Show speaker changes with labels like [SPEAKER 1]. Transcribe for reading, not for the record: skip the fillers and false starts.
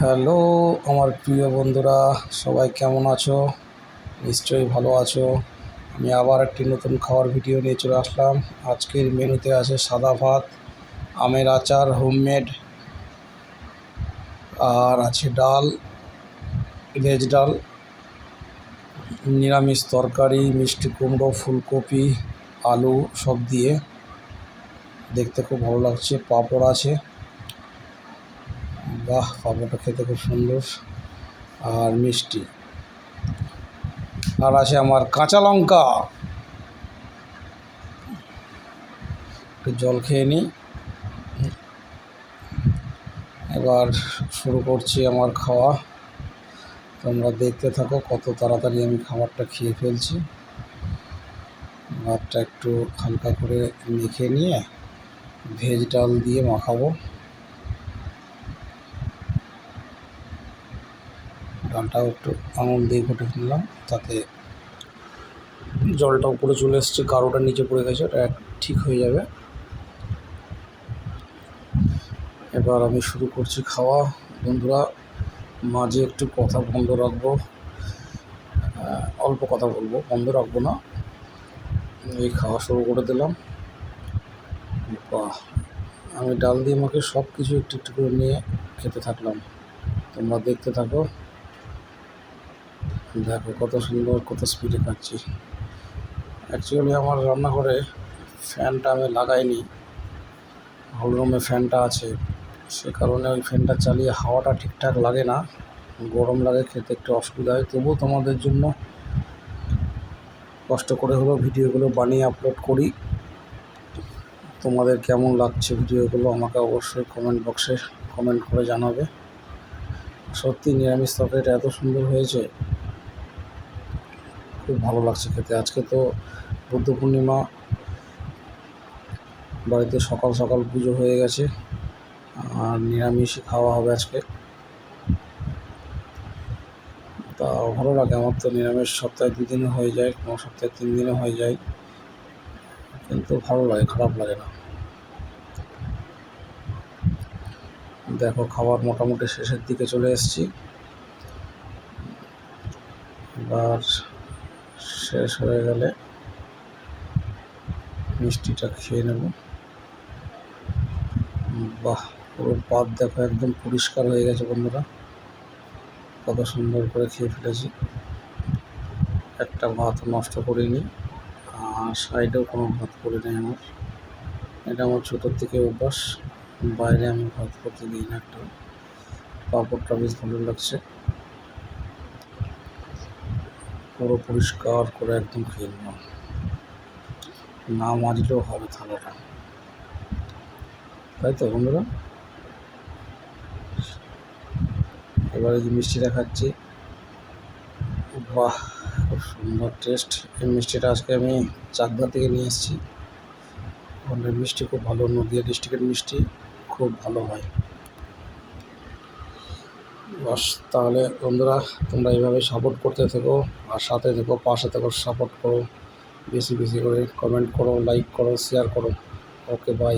[SPEAKER 1] Hello আমার প্রিয় বন্ধুরা, সবাই কেমন আছো? নিশ্চয়ই ভালো আছো। আমি আবার একটি নতুন খাওয়ার ভিডিও নিয়ে চলে আসলাম। আজকের মেনুতে আছে সাদা ভাত, আমের আচার হোমমেড, আর আছে ডাল, ভেজ ডাল, নিরামিষ তরকারি, মিষ্টি কুমড়ো, ফুলকপি, আলু সব দিয়ে, দেখতে খুব ভালো লাগছে। পাঁপড় আছে, বাহ, পাঁপড়টা খেতে খুব সুন্দর, আর মিষ্টি, আর আছে আমার কাঁচা লঙ্কা। একটু জল খেয়ে নিই, এবার শুরু করছি আমার খাওয়া। তোমরা দেখতে থাকো কত তাড়াতাড়ি আমি খাবারটা খেয়ে ফেলছি। ভাতটা একটু হালকা করে মেখে নিয়ে ভেজ ডাল দিয়ে মাখাবো। ডালটাও একটু আঙুল দিয়ে ঘুটে ফেললাম, তাতে জলটা উপরে চলে এসছে, গাঢ়টা নিচে পড়ে গেছে, ওটা ঠিক হয়ে যাবে। এবার আমি শুরু করছি খাওয়া। বন্ধুরা, মাঝে একটু কথা বন্ধ রাখবো, অল্প কথা বলবো, বন্ধ রাখবো না। এই খাওয়া শুরু করে দিলাম। বাহ, আমি ডাল দিয়ে মাকে সব কিছু একটু একটু করে নিয়ে খেতে থাকলাম। তোমরা দেখতে থাকো, দেখো কত সুন্দর, কত স্পিডে খাচ্ছি। অ্যাকচুয়ালি আমার রান্নাঘরে ফ্যানটা আমি লাগাইনি, হল রুমে ফ্যানটা আছে, সে কারণে ওই ফ্যানটা চালিয়ে হাওয়াটা ঠিকঠাক লাগে না, গরম লাগে, খেতে একটু অসুবিধা হয়। তবুও তোমাদের জন্য কষ্ট করে হলেও ভিডিওগুলো বানিয়ে আপলোড করি। তোমাদের কেমন লাগছে ভিডিওগুলো আমাকে অবশ্যই কমেন্ট বক্সে কমেন্ট করে জানাবে। সত্যি নিরামিষ তরকারিটা এত সুন্দর হয়েছে, খুব ভালো লাগছে খেতে। আজকে তো বুদ্ধ পূর্ণিমা, বাড়িতে সকাল সকাল পুজো হয়ে গেছে, আর নিরামিষই খাওয়া হবে আজকে। তা ভালো লাগে আমার তো, নিরামিষ সপ্তাহে 2 দিনে হয়ে যায়, কোনো সপ্তাহে 3 দিনে হয়ে যায়, কিন্তু ভালো লাগে, খারাপ লাগে না। দেখো খাবার মোটামুটি শেষের দিকে চলে এসেছি, এবার শেষ হয়ে গেলে মিষ্টিটা খেয়ে নেব। বাহ, পুরো ভাত দেখো একদম পরিষ্কার হয়ে গেছে বন্ধুরা, কত সুন্দর করে খেয়ে ফেলেছি। একটা ভাত নষ্ট করিনি, আর সাইডেও কোনো ভাত পড়ে নেই আমার। এটা আমার ছোটোর থেকে অভ্যাস, বাইরে আমি ভাত করতে দিই না। একটা পাঁপড়টা বেশ ভালো লাগছে, পুরো পরিষ্কার করে একদম খেয়ে নিলাম, না মাজলেও হবে থালাটা, তাই তো বন্ধুরা। এবারে যে মিষ্টিটা খাচ্ছি, বাহ, খুব সুন্দর টেস্ট। এই মিষ্টিটা আজকে আমি চাকদা থেকে নিয়ে এসেছি, ওখানের মিষ্টি খুব ভালো, নদীয়া ডিস্ট্রিক্টের মিষ্টি খুব ভালো হয়। বাস, তাহলে বন্ধুরা তোমরা এইভাবে সাপোর্ট করতে থেকো, আর সাথে থেকো, পাশে থেকো, সাপোর্ট করো, বেশি বেশি করে কমেন্ট করো, লাইক করো, শেয়ার করো। ওকে, বাই।